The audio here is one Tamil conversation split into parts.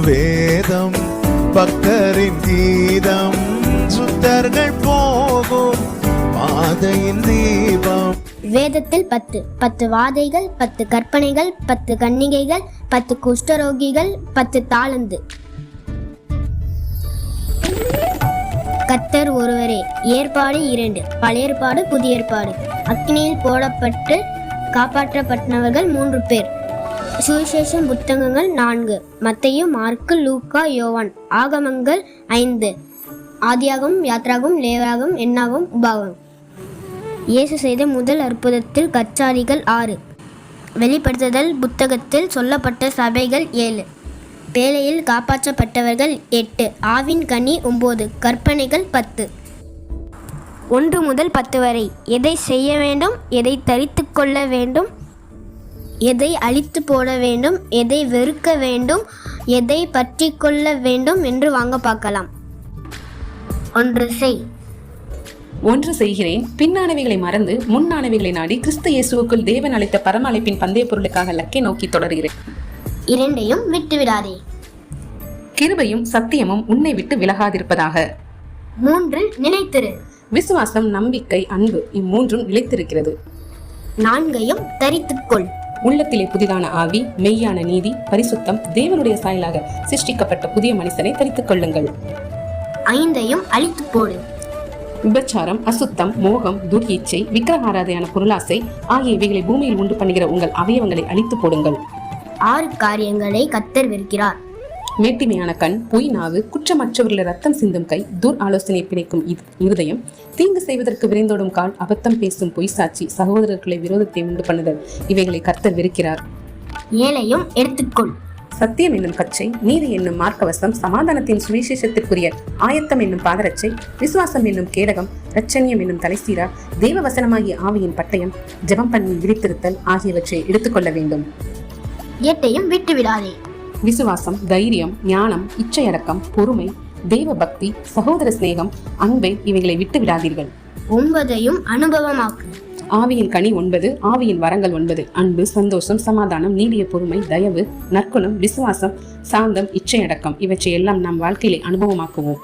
வேதம் பக்தரின் கீதம் சுத்தர்கள் போகும் பாதையின் தீபம். வேதத்தில் 10 வாதைகள், 10 கற்பனைகள், 10 கன்னிகைகள், 10 குஷ்டரோகிகள், 10 தாளந்து. கர்த்தர் ஒருவரே. ஏற்பாடு 2, பழைய ஏற்பாடு புதிய ஏற்பாடு. அக்கினியில் போடப்பட்டு காப்பாற்றப்பட்டவர்கள் 3 பேர். சுவிசேஷம் புத்தகங்கள் 4, மத்தேயு, மார்க்கு, லூக்கா, யோவான். ஆகமங்கள் 5, ஆதியாகமம், யாத்ராகமம், லேவியாகமம், என்னாகமம், உபாகமம். இயேசு செய்த முதல் அற்புதத்தில் கற்சாடிகள் 6. வெளிப்படுத்துதல் புத்தகத்தில் சொல்லப்பட்ட சபைகள் 7. பேழையில் காப்பாற்றப்பட்டவர்கள் 8. ஆவின் கனி 9. கற்பனைகள் 10. 1 முதல் 10 வரை. எதை செய்ய வேண்டும், எதை தரித்து கொள்ள வேண்டும், எதை அழித்து போட வேண்டும், எதை வெறுக்க வேண்டும், எதை பற்றி கொள்ள வேண்டும் என்று வாங்க பார்க்கலாம். 1 செய்கிறேன், பின்னானவைகளை மறந்து முன்னானவைகளை நாடி கிறிஸ்து இயேசுவுக்குள் தேவன் அளித்த பரம அழைப்பின் பந்தய பொருளுக்காக லக்கை நோக்கி தொடர்கிறேன். 2 விட்டு விடாதே. கிருபையும் சத்தியமும் உன்னை விட்டு விலகாதிருப்பதாக. 3 நிலைத்திரு. விசுவாசம், நம்பிக்கை, அன்பு இம்மூன்றும் நிலைத்திருக்கிறது. 4 தரித்துக்கொள். உள்ளத்திலே புதிதான ஆவி, மெய்யான நீதி, பரிசுத்தம், தேவனுடைய சாயலாக சிருஷ்டிக்கப்பட்ட புதிய மனுஷனை தரித்துக் கொள்ளுங்கள். 5 அழித்து போடு. விபச்சாரம், அசுத்தம், மோகம், துர்ஈச்சை, விக்கிரகாராதையான பொருளாசை ஆகியவைகளை பூமியில் உண்டு பண்ணுகிற உங்கள் அவயவங்களை அழித்து போடுங்கள். 6 காரியங்களை கர்த்தர் வெறுக்கிறார். மேட்டிமையான கண், பொய் நாவு, குற்றமற்றவர்களை ரத்தம் சிந்தும் கை, துர் ஆலோசனை பிணைக்கும் இருதயம், தீங்கு செய்வதற்கு விரைந்தோடும் கால், அபத்தம் பேசும் பொய் சாட்சி, சகோதரர்களை விரோதத்தை உண்டு பண்ணுதல் இவைகளை கர்த்தர் வெறுக்கிறார். 7 எடுத்துக்கொள். சத்தியம் என்னும் கச்சை, நீதி என்னும் மார்க்கவசம், சமாதானத்தின் சுவிசேஷத்திற்குரிய ஆயத்தம் என்னும் பாதரட்சை, விசுவாசம் என்னும் கேடகம், இரட்சணியம் என்னும் தலைசீரா, தேவ வசனமாகிய ஆவியின் பட்டயம், ஜெபம் பண்ணி விழித்திருத்தல் ஆகியவற்றை எடுத்துக்கொள்ள வேண்டும். 8 விட்டு விடாதே. விசுவாசம், தைரியம், ஞானம், இச்சையடக்கம், பொறுமை, தெய்வ பக்தி, சகோதர சிநேகம், அன்பை இவைகளை விட்டு விடாதீர்கள். 9 அனுபவமாக்கு. ஆவியின் கனி 9, ஆவியின் வரங்கள் 9. அன்பு, சந்தோஷம், சமாதானம், நீடிய பொறுமை, தயவு, நற்குணம், விசுவாசம், சாந்தம், இச்சையடக்கம் இவற்றை எல்லாம் நம் வாழ்க்கையிலே அனுபவமாக்குவோம்.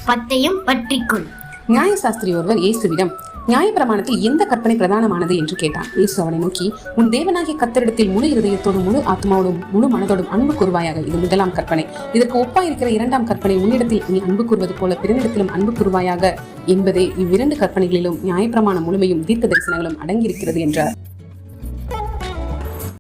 10 பற்றிக்கொள். நியாயசாஸ்திரி ஒருவர் இயேசுவிடம், நியாயப்பிரமாணத்தில் எந்த கற்பனை பிரதானமானது என்று கேட்டார். இயேசு அவனை நோக்கி, உன் தேவனாகிய கர்த்தரிடத்தில் முழு இருதயத்தோடும் முழு ஆத்மாவோடும் முழு மனதோடும் அன்பு கூறுவாயாக. இது முதலாம் கற்பனை. இதற்கு ஒப்பாயிருக்கிற 2ஆம் கற்பனை, உன்னிடத்தில் நீ அன்பு கூறுவது போல பிறனிடத்திலும் அன்பு கூறுவாயாக என்பதே. இவ்விரண்டு கற்பனைகளிலும் நியாயப்பிரமாணம் முழுமையும் தீர்க்க தரிசனங்களும் அடங்கியிருக்கிறது என்றார்.